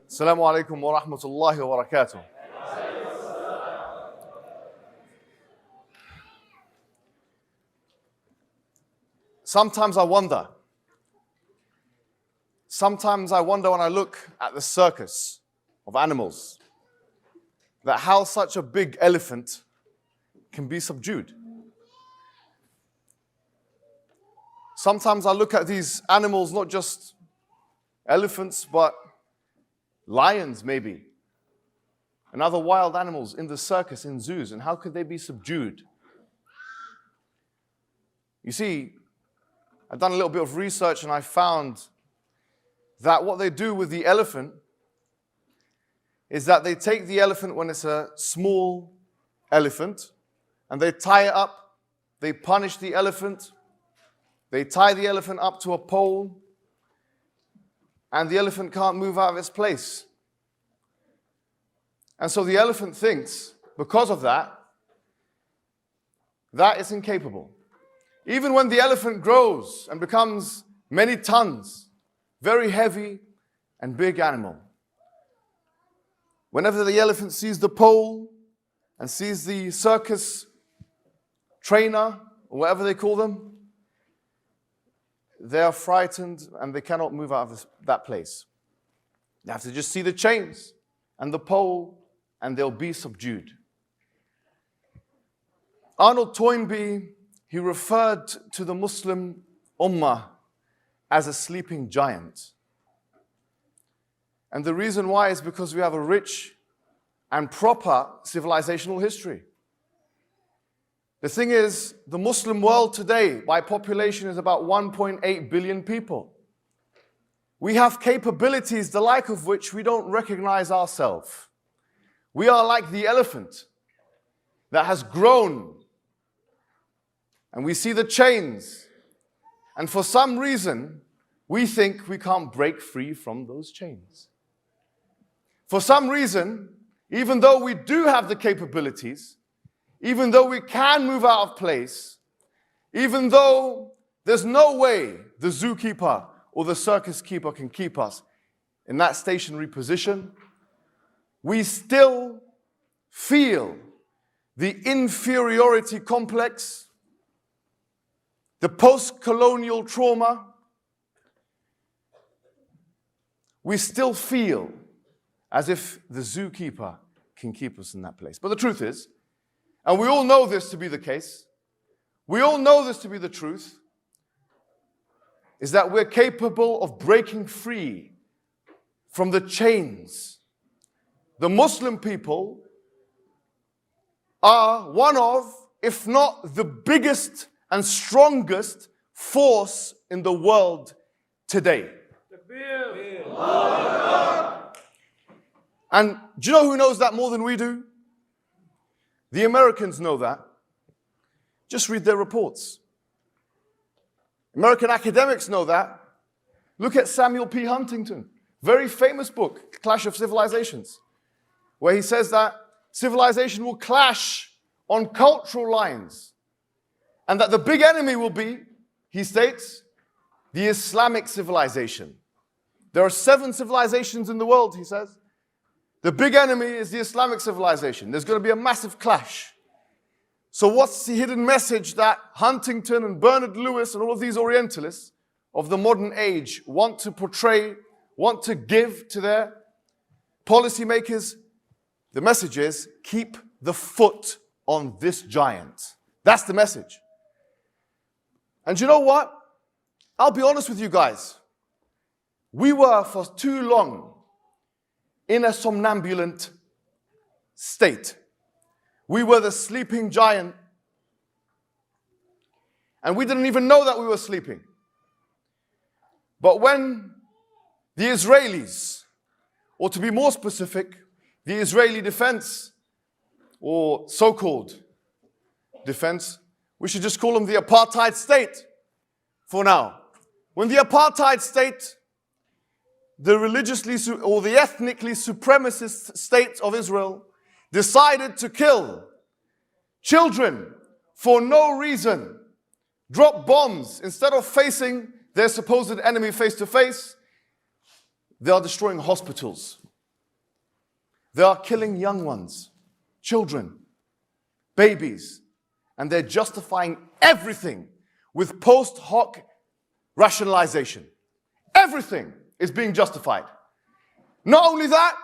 Assalamu alaikum wa rahmatullahi wa barakatuh. Sometimes I wonder when I look at the circus of animals, that how such a big elephant can be subdued. Sometimes I look at these animals, not just elephants, but lions maybe, and other wild animals in the circus, in zoos, and how could they be subdued? You see, I've done a little bit of research and I found that what they do with the elephant is that they take the elephant when it's a small elephant and they tie it up, they punish the elephant, they tie the elephant up to a pole, and the elephant can't move out of its place. And so the elephant thinks, because of that, that it's incapable. Even when the elephant grows and becomes many tons, very heavy and big animal, whenever the elephant sees the pole and sees the circus trainer, or whatever they call them, they are frightened and they cannot move out of that place. They have to just see the chains and the pole and they'll be subdued. Arnold Toynbee, he referred to the Muslim Ummah as a sleeping giant. And the reason why is because we have a rich and proper civilizational history. The thing is, the Muslim world today, by population, is about 1.8 billion people. We have capabilities, the like of which we don't recognize ourselves. We are like the elephant that has grown, and we see the chains, and for some reason, we think we can't break free from those chains. For some reason, even though we do have the capabilities, even though we can move out of place, even though there's no way the zookeeper or the circus keeper can keep us in that stationary position, we still feel the inferiority complex, the post-colonial trauma. We still feel as if the zookeeper can keep us in that place. But the truth is, and we all know this to be the case, we all know this to be the truth, is that we're capable of breaking free from the chains. The Muslim people are one of, if not the biggest and strongest force in the world today. And do you know who knows that more than we do? The Americans know that. Just read their reports. American academics know that. Look at Samuel P. Huntington, very famous book, Clash of Civilizations, where he says that civilization will clash on cultural lines, and that the big enemy will be, he states, the Islamic civilization. There are 7 civilizations in the world, he says. The big enemy is the Islamic civilization. There's going to be a massive clash. So what's the hidden message that Huntington and Bernard Lewis and all of these Orientalists of the modern age want to portray, want to give to their policymakers? The message is, keep the foot on this giant. That's the message. And you know what? I'll be honest with you guys. We were for too long in a somnambulant state. We were the sleeping giant, and we didn't even know that we were sleeping. But when the Israelis, or to be more specific, the Israeli defense, or so-called defense, we should just call them the apartheid state for now. When the apartheid state, the religiously or the ethnically supremacist state of Israel, decided to kill children for no reason, drop bombs instead of facing their supposed enemy face to face, they are destroying hospitals. They are killing young ones, children, babies, and they're justifying everything with post hoc rationalization. Everything is being justified. Not only that,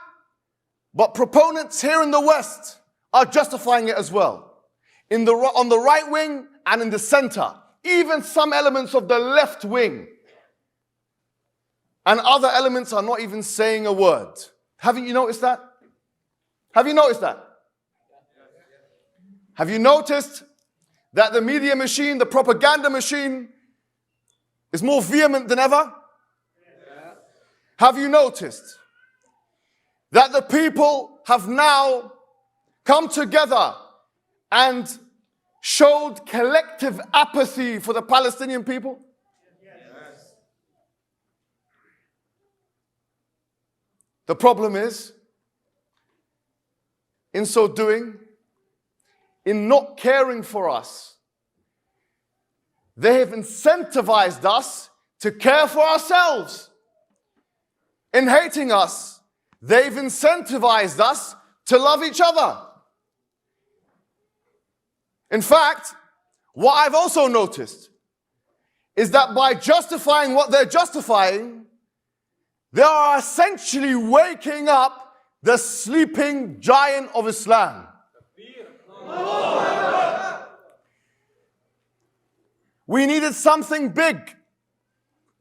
but proponents here in the West are justifying it as well. On the right wing and in the center, even some elements of the left wing. And other elements are not even saying a word. Haven't you noticed that? Have you noticed that? Have you noticed that the media machine, the propaganda machine, is more vehement than ever? Have you noticed that the people have now come together and showed collective apathy for the Palestinian people? Yes. The problem is, in so doing, in not caring for us, they have incentivized us to care for ourselves. In hating us, they've incentivized us to love each other. In fact, what I've also noticed is that by justifying what they're justifying, they are essentially waking up the sleeping giant of Islam. We needed something big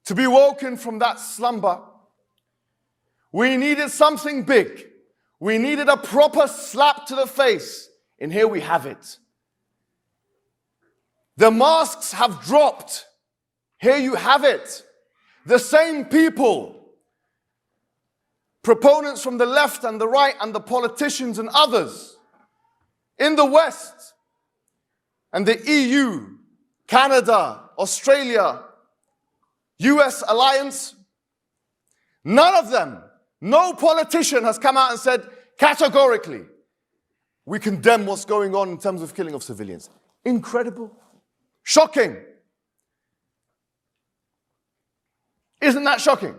to be woken from that slumber. We needed something big. We needed a proper slap to the face. And here we have it. The masks have dropped. Here you have it. The same people, proponents from the left and the right and the politicians and others in the West and the EU, Canada, Australia, US alliance, none of them, no politician has come out and said categorically, we condemn what's going on in terms of killing of civilians. Incredible. Shocking. Isn't that shocking?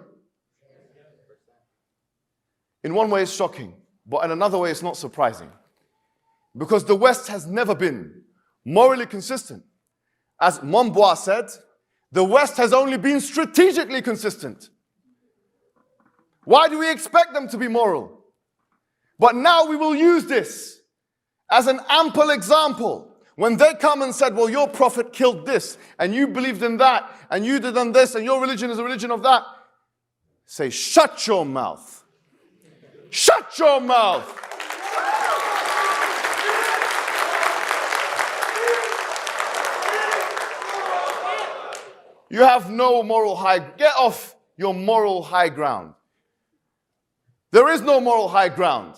In one way it's shocking, but in another way it's not surprising. Because the West has never been morally consistent. As Monbois said, the West has only been strategically consistent. Why do we expect them to be moral? But now we will use this as an ample example. When they come and said, well, your prophet killed this, and you believed in that, and you did on this, and your religion is a religion of that, say, shut your mouth. Shut your mouth. You have no moral high. Get off your moral high ground. There is no moral high ground.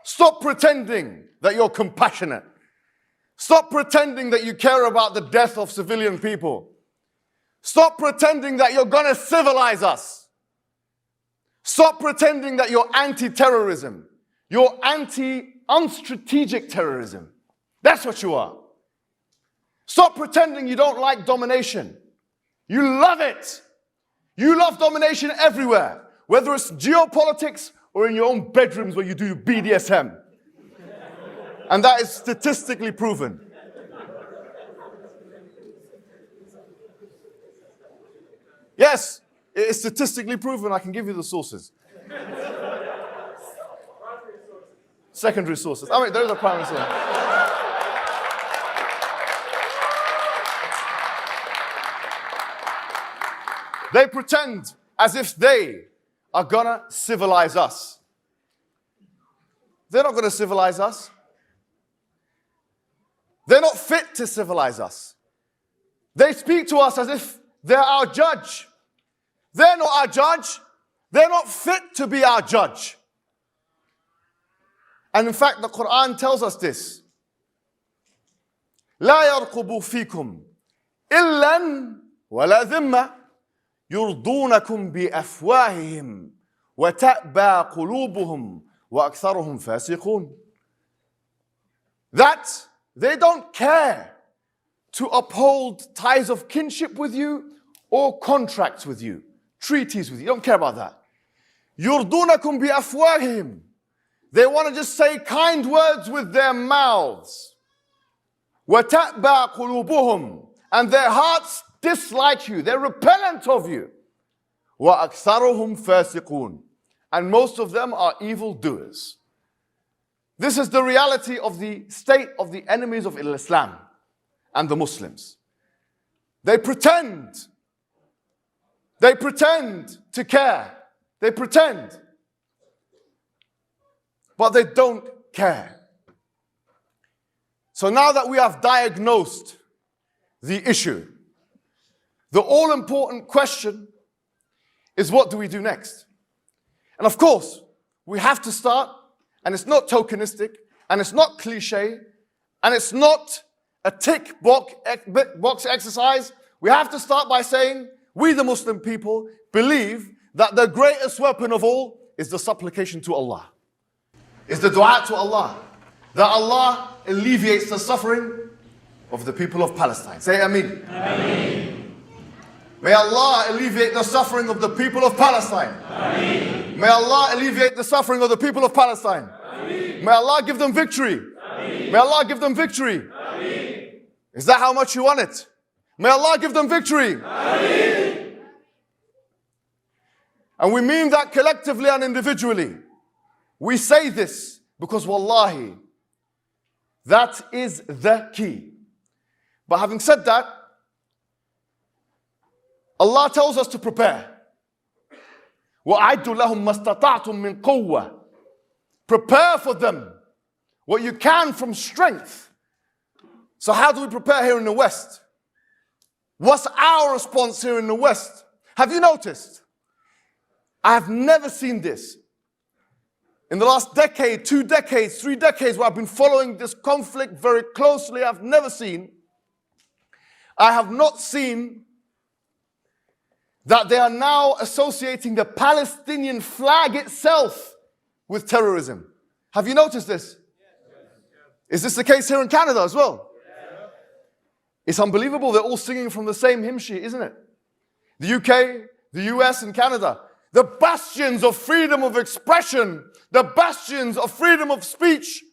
Stop pretending that you're compassionate. Stop pretending that you care about the death of civilian people. Stop pretending that you're going to civilize us. Stop pretending that you're anti-terrorism. You're anti-unstrategic terrorism. That's what you are. Stop pretending you don't like domination. You love it. You love domination everywhere, whether it's geopolitics or in your own bedrooms where you do BDSM. And that is statistically proven. Yes, it is statistically proven. I can give you the sources. Secondary sources. I mean, those are primary sources. They pretend as if they are gonna civilize us. They're not gonna civilize us. They're not fit to civilize us. They speak to us as if they're our judge. They're not our judge. They're not fit to be our judge. And in fact, the Quran tells us this. لا يرقب فيكم إلا ولا ذمة يرضونكم بأفواههم وتأبى قلوبهم وأكثرهم فاسقون. That they don't care to uphold ties of kinship with you or contracts with you, treaties with you. You don't care about that. يرضونكم بأفواههم. They want to just say kind words with their mouths. وَتَأْبَى قُلُوبُهُمْ, and their hearts dislike you. They're repellent of you. وَأَكْثَرُهُمْ فَاسِقُونَ, and most of them are evildoers. This is the reality of the state of the enemies of Islam and the Muslims. They pretend to care. They pretend. But they don't care. So now that we have diagnosed the issue, the all-important question is, what do we do next? And of course, we have to start, and it's not tokenistic, and it's not cliche, and it's not a tick box exercise. We have to start by saying, we the Muslim people believe that the greatest weapon of all is the supplication to Allah. Is the dua to Allah. That Allah alleviates the suffering of the people of Palestine. Say Ameen. Ameen. May Allah alleviate the suffering of the people of Palestine. Ameen. May Allah alleviate the suffering of the people of Palestine. Ameen. May Allah give them victory. Ameen. May Allah give them victory. Ameen. Is that how much you want it? May Allah give them victory. Ameen. And we mean that collectively and individually. We say this because wallahi, that is the key. But having said that, Allah tells us to prepare. وَأَعِدُّ لَهُمْ مَا اسْتَطَعْتُم مِّن قُوَّةٍ. Prepare for them what you can from strength. So how do we prepare here in the West? What's our response here in the West? Have you noticed? I have never seen this. In the last decade, 2 decades, 3 decades, where I've been following this conflict very closely, I have not seen that they are now associating the Palestinian flag itself with terrorism. Have you noticed this? Is this the case here in Canada as well? It's unbelievable. They're all singing from the same hymn sheet, isn't it? The UK, the US, and Canada. The bastions of freedom of expression, the bastions of freedom of speech.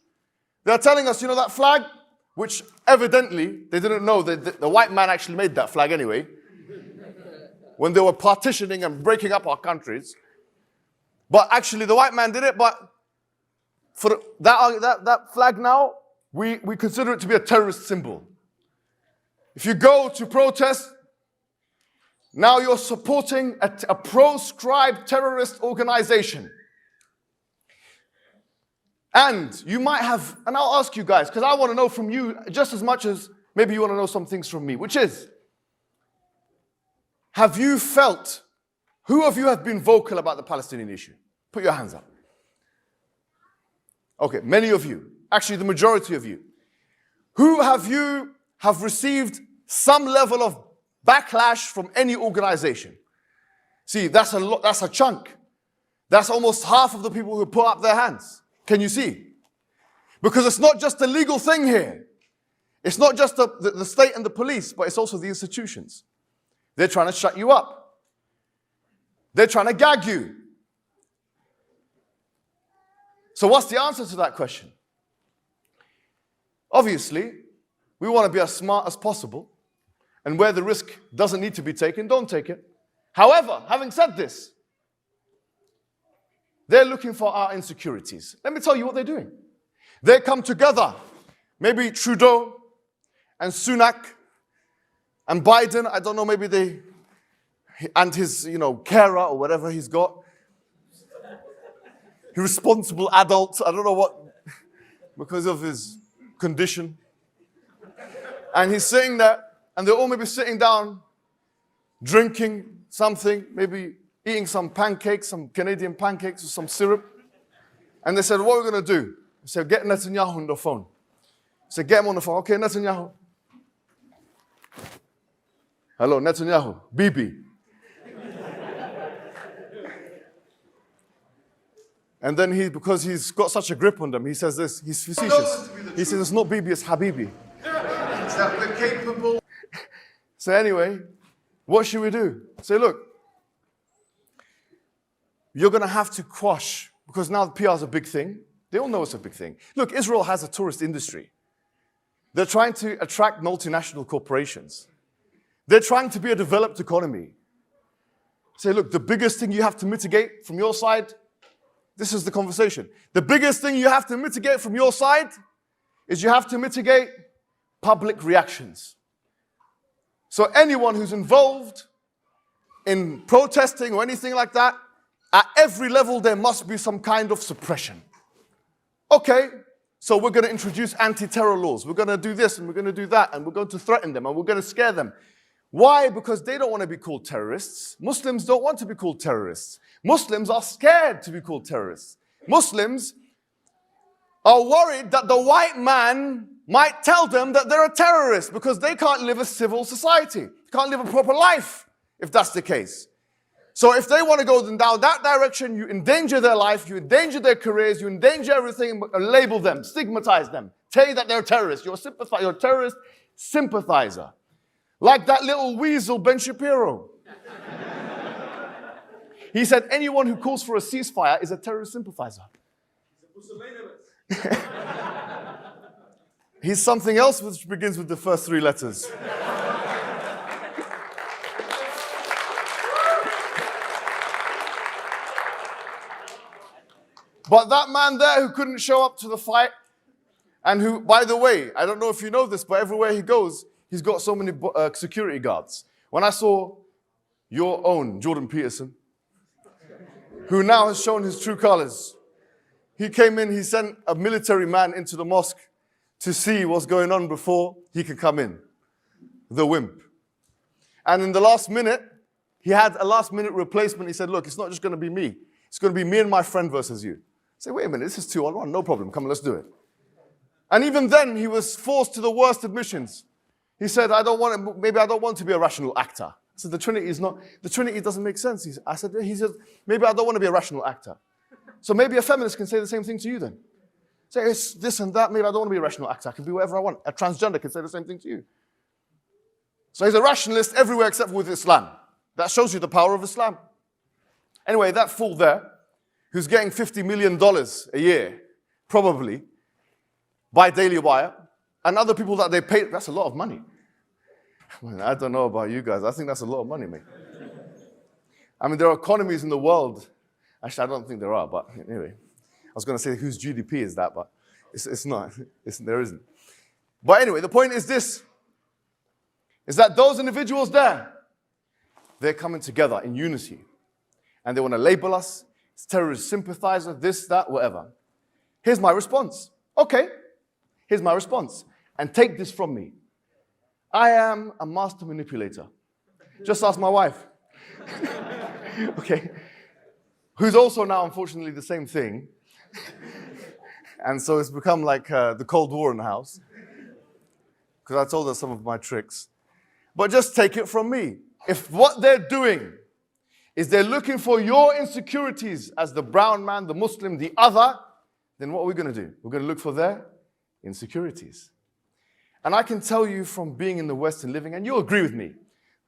They're telling us, you know, that flag, which evidently they didn't know that the white man actually made that flag anyway, when they were partitioning and breaking up our countries. But actually the white man did it, but for that flag now, we consider it to be a terrorist symbol. If you go to protest, now you're supporting a proscribed terrorist organization. And you might have, and I'll ask you guys, because I want to know from you just as much as maybe you want to know some things from me, which is, have you felt, who of you have been vocal about the Palestinian issue? Put your hands up. Okay, many of you, actually the majority of you. Who have received some level of backlash from any organization? See, that's a chunk. That's almost half of the people who put up their hands. Can you see? Because it's not just a legal thing here. It's not just the state and the police, but it's also the institutions. They're trying to shut you up. They're trying to gag you. So what's the answer to that question? Obviously, we want to be as smart as possible. And where the risk doesn't need to be taken, don't take it. However, having said this, they're looking for our insecurities. Let me tell you what they're doing. They come together, maybe Trudeau and Sunak and Biden, I don't know, maybe they, and his, carer or whatever he's got. Irresponsible adult, I don't know what, because of his condition. And he's sitting there, and they're all maybe sitting down, drinking something, maybe eating some pancakes, some Canadian pancakes with some syrup. And they said, what are we going to do? They said, get Netanyahu on the phone. They said, get him on the phone. Okay, Netanyahu. Hello, Netanyahu. Bibi. And then because he's got such a grip on them, he says this, he's facetious. He says, it's not Bibi, it's Habibi. That we're capable. So anyway, what should we do? Say, look, you're going to have to quash, because now the PR is a big thing. They all know it's a big thing. Look, Israel has a tourist industry. They're trying to attract multinational corporations. They're trying to be a developed economy. Say, look, the biggest thing you have to mitigate from your side, this is the conversation. The biggest thing you have to mitigate from your side is you have to mitigate public reactions. So anyone who's involved in protesting or anything like that, at every level there must be some kind of suppression. Okay, so we're going to introduce anti-terror laws. We're going to do this and we're going to do that and we're going to threaten them and we're going to scare them. Why? Because they don't want to be called terrorists. Muslims don't want to be called terrorists. Muslims are scared to be called terrorists. Muslims are worried that the white man might tell them that they're a terrorist because they can't live a civil society. They can't live a proper life if that's the case. So if they want to go down that direction, you endanger their life, you endanger their careers, you endanger everything, label them, stigmatize them, tell you that they're terrorists. You're a terrorist sympathizer. Like that little weasel, Ben Shapiro. He said anyone who calls for a ceasefire is a terrorist sympathizer. He's something else which begins with the first three letters. But that man there who couldn't show up to the fight, and who, by the way, I don't know if you know this, but everywhere he goes, he's got so many security guards. When I saw your own Jordan Peterson, who now has shown his true colors, he came in, he sent a military man into the mosque to see what's going on before he could come in. The wimp. And in the last minute, he had a last minute replacement. He said, look, it's not just going to be me. It's going to be me and my friend versus you. I say, wait a minute, this is 2-on-1, no problem. Come on, let's do it. And even then, he was forced to the worst admissions. He said, maybe I don't want to be a rational actor. I said, the Trinity doesn't make sense. He said, maybe I don't want to be a rational actor. So maybe a feminist can say the same thing to you then. Say, it's this and that, maybe I don't want to be a rational actor. I can be whatever I want. A transgender can say the same thing to you. So he's a rationalist everywhere except with Islam. That shows you the power of Islam. Anyway, that fool there, who's getting $50 million a year, probably, by Daily Wire, and other people that they pay, that's a lot of money. I don't know about you guys. I think that's a lot of money, mate. I mean, there are economies in the world. Actually, I don't think there are, but anyway. I was going to say whose GDP is that, but it's not. There isn't. But anyway, the point is this, is that those individuals there, they're coming together in unity. And they want to label us as terrorist sympathizer, this, that, whatever. Here's my response. Okay, here's my response. And take this from me. I am a master manipulator. Just ask my wife. Okay. Who's also now, unfortunately, the same thing. And so it's become like the Cold War in the house. Because I told her some of my tricks. But just take it from me. If what they're doing is they're looking for your insecurities as the brown man, the Muslim, the other, then what are we going to do? We're going to look for their insecurities. And I can tell you from being in the West and living, and you'll agree with me,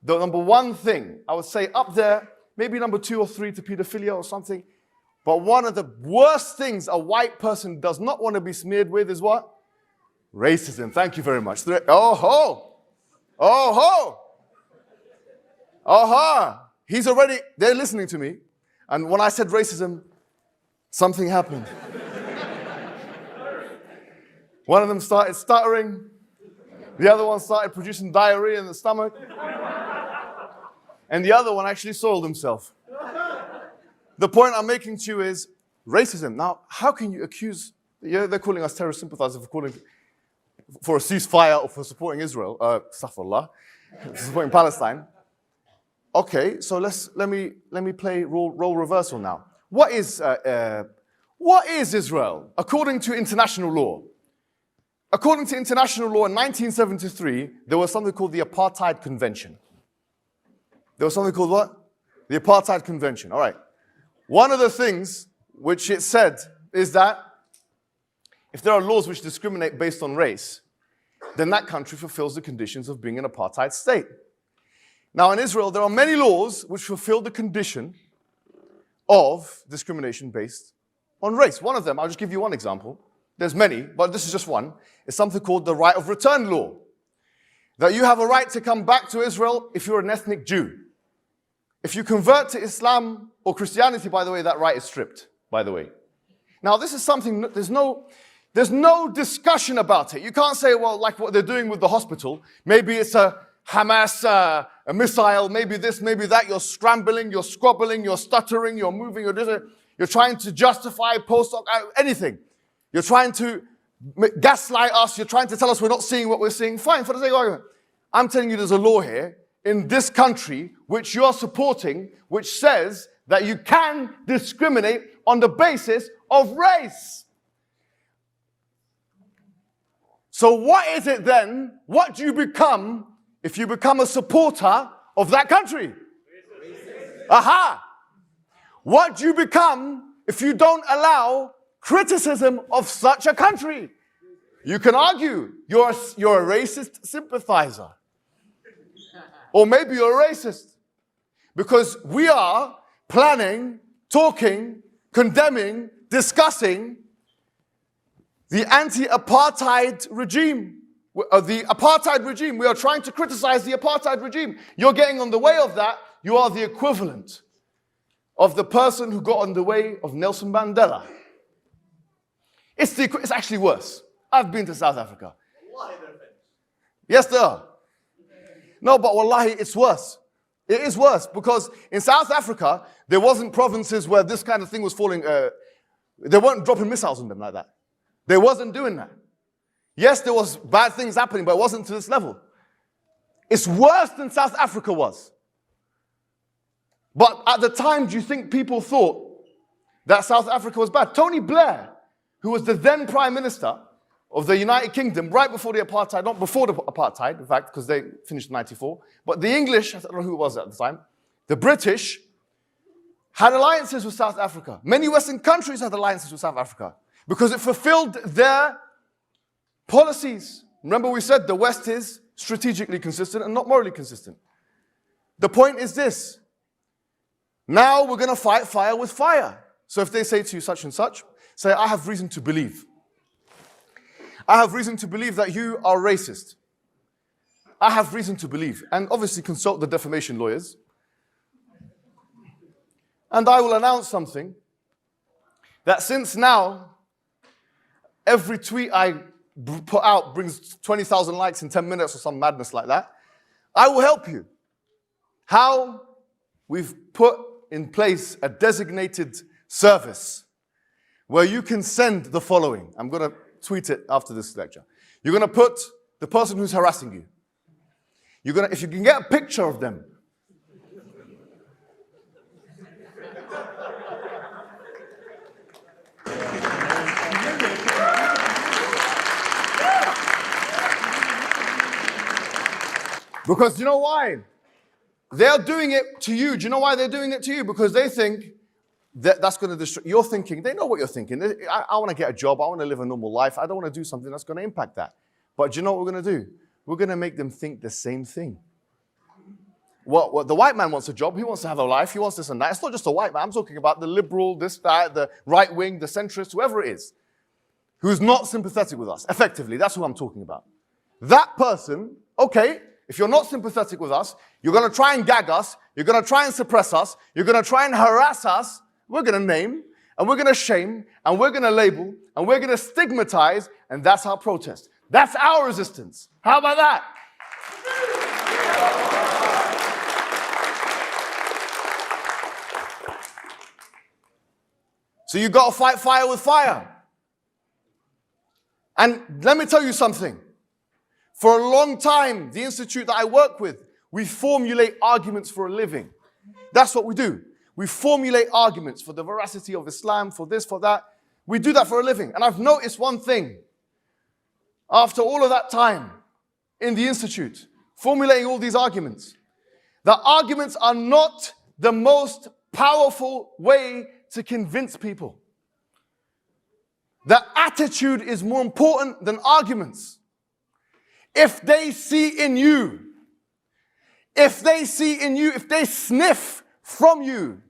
the number one thing, I would say up there, maybe number 2 or 3 to pedophilia or something, but one of the worst things a white person does not want to be smeared with is what? Racism. Thank you very much. Oh ho! Oh ho! Aha! They're listening to me. And when I said racism, something happened. One of them started stuttering. The other one started producing diarrhea in the stomach. And the other one actually soiled himself. The point I'm making to you is racism. Now, how can you accuse, they're calling us terrorist sympathizers for a ceasefire or for supporting Israel, astaghfirullah, supporting Palestine. Okay, so let me play role reversal now. What is Israel according to international law? According to international law in 1973, there was something called the Apartheid Convention. There was something called what? The Apartheid Convention. All right. One of the things which it said is that if there are laws which discriminate based on race, then that country fulfills the conditions of being an apartheid state. Now, in Israel, there are many laws which fulfill the condition of discrimination based on race. One of them, I'll just give you one example. There's many, but this is just one. It's something called the right of return law. That you have a right to come back to Israel if you're an ethnic Jew. If you convert to Islam or Christianity, by the way, that right is stripped, by the way. Now, this is something, there's no discussion about it. You can't say, well, like what they're doing with the hospital, maybe it's a Hamas, a missile, maybe this, maybe that. You're scrambling, you're squabbling, you're stuttering, you're moving, you're trying to justify post-hoc, anything. You're trying to gaslight us. You're trying to tell us we're not seeing what we're seeing. Fine, for the sake of argument. I'm telling you there's a law here in this country which you're supporting, which says that you can discriminate on the basis of race. So what is it then? What do you become if you become a supporter of that country? Racist. Aha! What do you become if you don't allow criticism of such a country? You can argue you're a racist sympathizer. Or maybe you're a racist. Because we are planning, talking, condemning, discussing the anti-apartheid regime. The apartheid regime. We are trying to criticize the apartheid regime. You're getting on the way of that. You are the equivalent of the person who got on the way of Nelson Mandela. It's actually worse. I've been to South Africa. Yes, there are. No, but wallahi, it's worse. It is worse because in South Africa, there wasn't provinces where this kind of thing was falling. They weren't dropping missiles on them like that. They wasn't doing that. Yes, there was bad things happening, but it wasn't to this level. It's worse than South Africa was. But at the time, do you think people thought that South Africa was bad? Tony Blair, who was the then Prime Minister of the United Kingdom, right before the apartheid, not before the apartheid, in fact, because they finished in 94, but the English, I don't know who it was at the time, the British, had alliances with South Africa. Many Western countries had alliances with South Africa because it fulfilled their policies. Remember we said the West is strategically consistent and not morally consistent. The point is this. Now we're going to fight fire with fire. So if they say to you such and such, say, I have reason to believe. I have reason to believe that you are racist. I have reason to believe. And obviously consult the defamation lawyers. And I will announce something that since now, every tweet I put out brings 20,000 likes in 10 minutes or some madness like that, I will help you. How? We've put in place a designated service where you can send the following. I'm going to tweet it after this lecture. You're going to put the person who's harassing you. If you can get a picture of them. Because you know why? They're doing it to you. Do you know why they're doing it to you? Because they think that's going to destroy. You're thinking, they know what you're thinking. I want to get a job. I want to live a normal life. I don't want to do something that's going to impact that. But do you know what we're going to do? We're going to make them think the same thing. What the white man wants a job. He wants to have a life. He wants this and that. It's not just a white man. I'm talking about the liberal, this, that, the right wing, the centrist, whoever it is, who's not sympathetic with us. Effectively, that's who I'm talking about. That person, okay, if you're not sympathetic with us, you're going to try and gag us, you're going to try and suppress us, you're going to try and harass us, we're going to name, and we're going to shame, and we're going to label, and we're going to stigmatize, and that's our protest. That's our resistance. How about that? So you got to fight fire with fire. And let me tell you something. For a long time, the institute that I work with, we formulate arguments for a living. That's what we do. We formulate arguments for the veracity of Islam, for this, for that. We do that for a living. And I've noticed one thing. After all of that time in the institute, formulating all these arguments, the arguments are not the most powerful way to convince people. The attitude is more important than arguments. If they see in you, if they sniff from you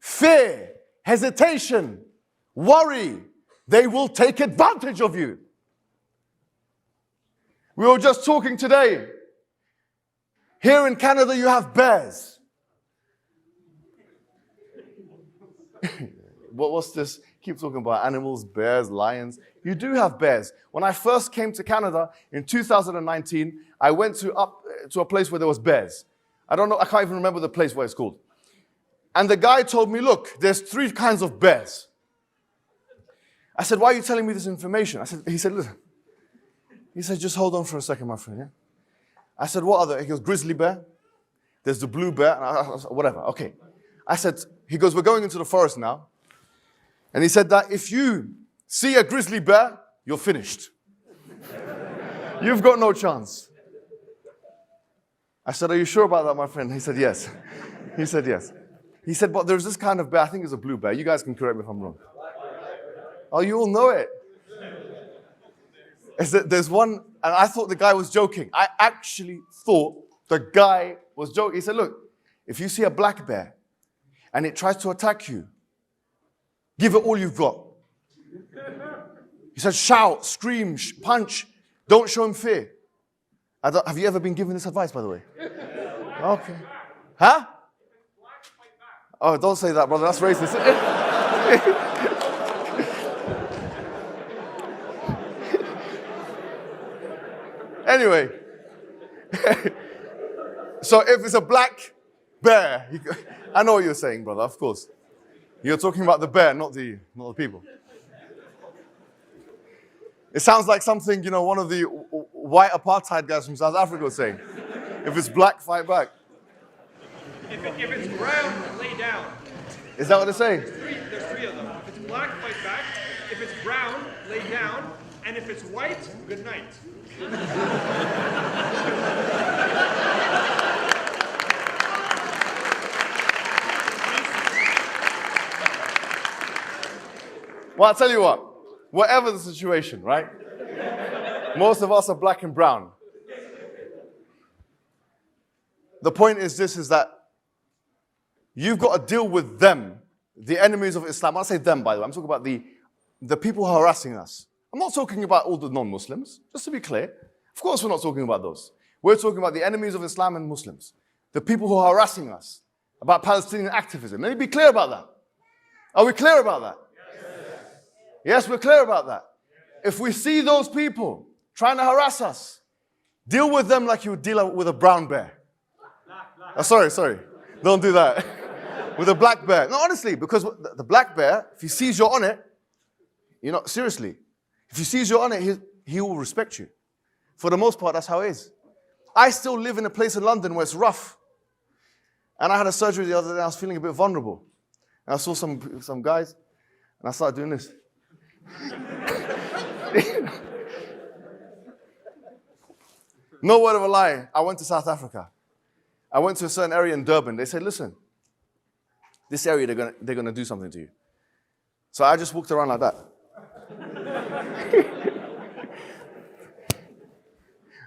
fear, hesitation, worry, they will take advantage of you. We were just talking today. Here in Canada, you have bears. What's this? Keep talking about animals, bears, lions. You do have bears. When I first came to Canada in 2019, I went to a place where there was bears. I can't even remember the place where it's called. And the guy told me, look, there's 3 kinds of bears. I said, why are you telling me this information? He said, listen. He said, just hold on for a second, my friend. Yeah? I said, what other? He goes, grizzly bear. There's the blue bear. And whatever. Okay. I said, he goes, we're going into the forest now. And he said that if you see a grizzly bear, you're finished. You've got no chance. I said, are you sure about that, my friend? He said, yes. He said, yes. He said, but there's this kind of bear. I think it's a blue bear. You guys can correct me if I'm wrong. Oh, you all know it. There's one, and I thought the guy was joking. I actually thought the guy was joking. He said, look, if you see a black bear and it tries to attack you, give it all you've got. He said, shout, scream, punch. Don't show him fear. Have you ever been given this advice, by the way? Okay. Huh? Oh, don't say that, brother. That's racist. Anyway. So if it's a black bear, I know what you're saying, brother, of course. You're talking about the bear, not the people. It sounds like something, one of the white apartheid guys from South Africa was saying. If it's black, fight back. If it's brown, lay down. Is that what they're saying? There's 3 of them. If it's black, fight back. If it's brown, lay down. And if it's white, good night. Well, I'll tell you what. Whatever the situation, right? Most of us are black and brown. The point is that you've got to deal with them, the enemies of Islam. I'll say them, by the way. I'm talking about the people who are harassing us. I'm not talking about all the non-Muslims, just to be clear. Of course we're not talking about those. We're talking about the enemies of Islam and Muslims. The people who are harassing us about Palestinian activism. Let me be clear about that. Are we clear about that? Yes, we're clear about that. If we see those people trying to harass us, deal with them like you would deal with a brown bear. Sorry. Don't do that. With a black bear. No, honestly, because the black bear, if he sees you're on it, seriously, if he sees you're on it, he will respect you. For the most part, that's how it is. I still live in a place in London where it's rough. And I had a surgery the other day, I was feeling a bit vulnerable. And I saw some guys, and I started doing this. No word of a lie, I went to South Africa. I went to a certain area in Durban. They said, listen, this area, they're gonna do something to you. So I just walked around like that.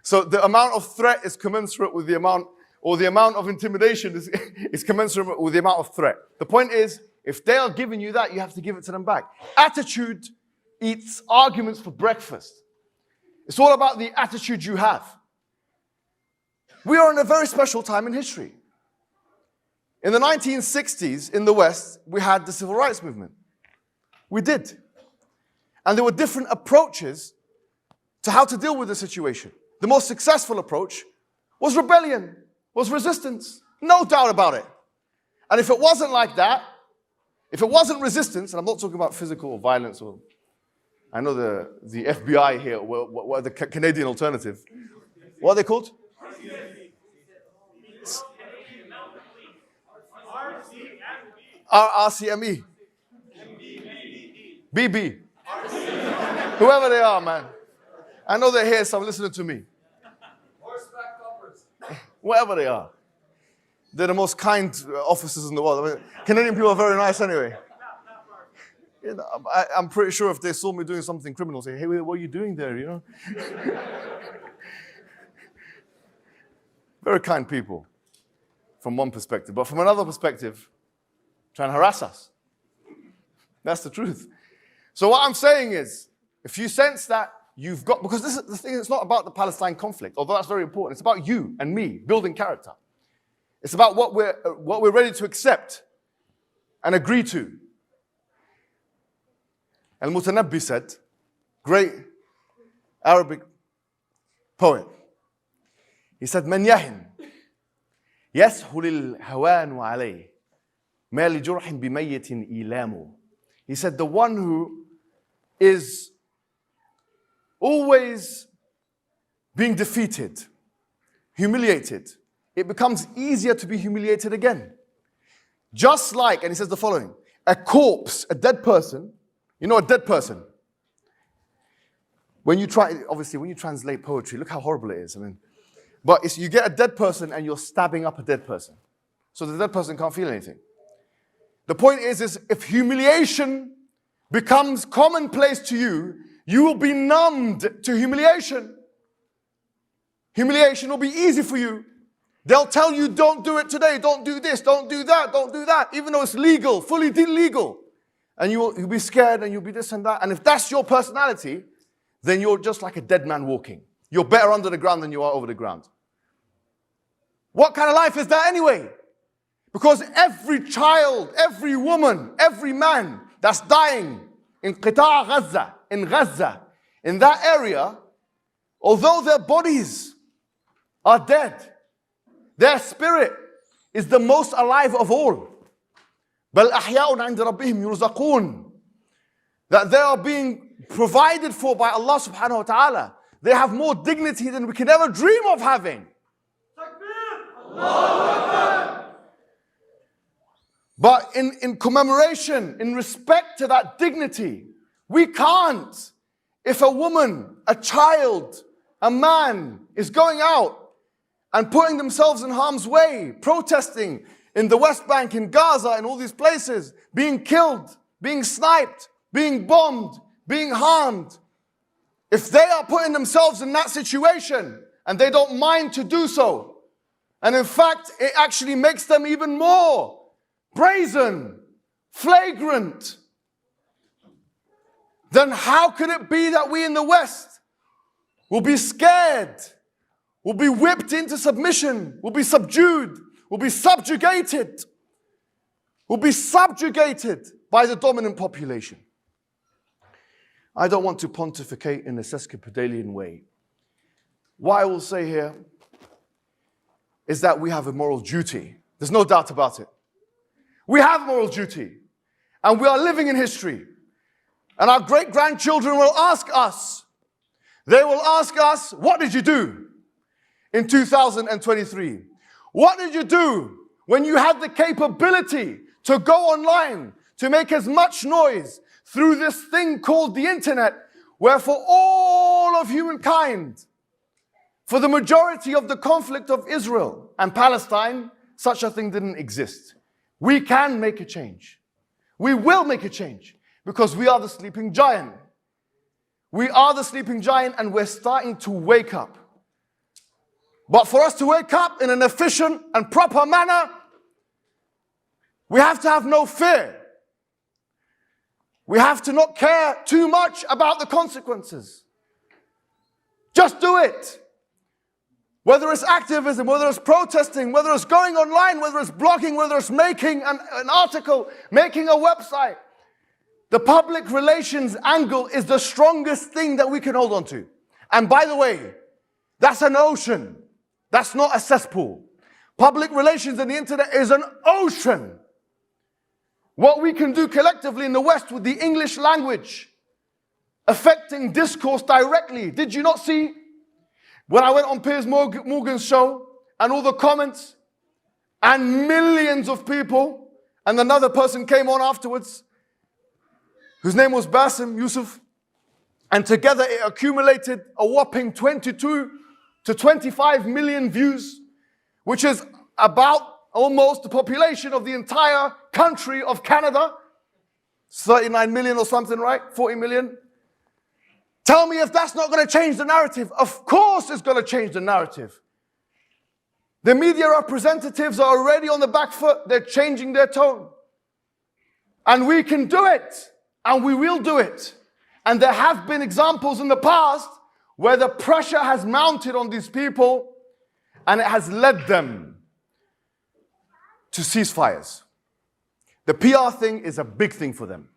So the amount of threat is commensurate with the amount of intimidation is commensurate with the amount of threat. The point is, if they are giving you that, you have to give it to them back. Attitude eats arguments for breakfast. It's all about the attitude you have. We are in a very special time in history. In the 1960s, in the West, we had the civil rights movement. We did. And there were different approaches to how to deal with the situation. The most successful approach was rebellion, was resistance. No doubt about it. And if it wasn't like that, if it wasn't resistance, and I'm not talking about physical violence, or I know the FBI here, what the Canadian alternative. What are they called? RCME. BB. Whoever they are, man. I know they're here, so listening to me. Horseback uppers. Whatever they are. They're the most kind officers in the world. I mean, Canadian people are very nice anyway. I'm pretty sure if they saw me doing something criminal, say, hey, what are you doing there, Very kind people, from one perspective. But from another perspective, trying to harass us. That's the truth. So what I'm saying is, if you sense that you've got, because this is the thing, it's not about the Palestine conflict, although that's very important. It's about you and me building character. It's about what we're ready to accept and agree to. Al-Mutanabbi said, great Arabic poet, he said, "Man yahin yashul al-hawan alayh ma li jurhin bi mayyitin ilamu." He said, the one who is always being defeated, humiliated, it becomes easier to be humiliated again. Just like, and he says the following, a corpse, a dead person, you know a dead person. When you translate poetry, look how horrible it is. I mean, but you get a dead person and you're stabbing up a dead person. So the dead person can't feel anything. The point is if humiliation becomes commonplace to you, you will be numbed to humiliation. Humiliation will be easy for you. They'll tell you, don't do it today, don't do this, don't do that, don't do that, even though it's legal, fully legal. And you'll be scared and you'll be this and that. And if that's your personality, then you're just like a dead man walking. You're better under the ground than you are over the ground. What kind of life is that anyway? Because every child, every woman, every man that's dying in Gaza, in that area, although their bodies are dead, their spirit is the most alive of all. بَلْ أَحْيَاءٌ عِنْدَ رَبِّهِمْ يُرْزَقُونَ. That they are being provided for by Allah subhanahu wa ta'ala. They have more dignity than we can ever dream of having. But in commemoration, in respect to that dignity, we can't. If a woman, a child, a man is going out and putting themselves in harm's way, protesting in the West Bank, in Gaza, in all these places, being killed, being sniped, being bombed, being harmed. If they are putting themselves in that situation and they don't mind to do so, and in fact, it actually makes them even more brazen, flagrant, then how could it be that we in the West will be scared, will be whipped into submission, will be subdued, will be subjugated by the dominant population? I don't want to pontificate in a sesquipedalian way. What I will say here is that we have a moral duty. There's no doubt about it. We have moral duty. And we are living in history. And our great-grandchildren will ask us, they will ask us, what did you do in 2023? What did you do when you had the capability to go online, to make as much noise through this thing called the internet, where for all of humankind, for the majority of the conflict of Israel and Palestine, such a thing didn't exist. We can make a change. We will make a change because we are the sleeping giant. We are the sleeping giant and we're starting to wake up. But for us to wake up in an efficient and proper manner, we have to have no fear. We have to not care too much about the consequences. Just do it. Whether it's activism, whether it's protesting, whether it's going online, whether it's blogging, whether it's making an article, making a website. The public relations angle is the strongest thing that we can hold on to. And by the way, that's an ocean. That's not a cesspool. Public relations and the internet is an ocean. What we can do collectively in the West with the English language affecting discourse directly. Did you not see when I went on Piers Morgan's show and all the comments and millions of people, and another person came on afterwards whose name was Bassem Yusuf, and together it accumulated a whopping 22 to 25 million views, which is about almost the population of the entire country of Canada. 39 million or something, right? 40 million. Tell me if that's not going to change the narrative. Of course it's going to change the narrative. The media representatives are already on the back foot. They're changing their tone. And we can do it. And we will do it. And there have been examples in the past where the pressure has mounted on these people and it has led them to ceasefires. The PR thing is a big thing for them.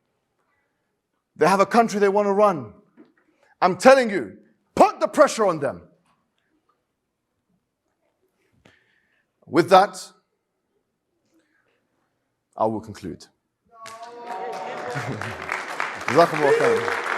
They have a country they want to run. I'm telling you, put the pressure on them. With that, I will conclude. جزاكم الله خير.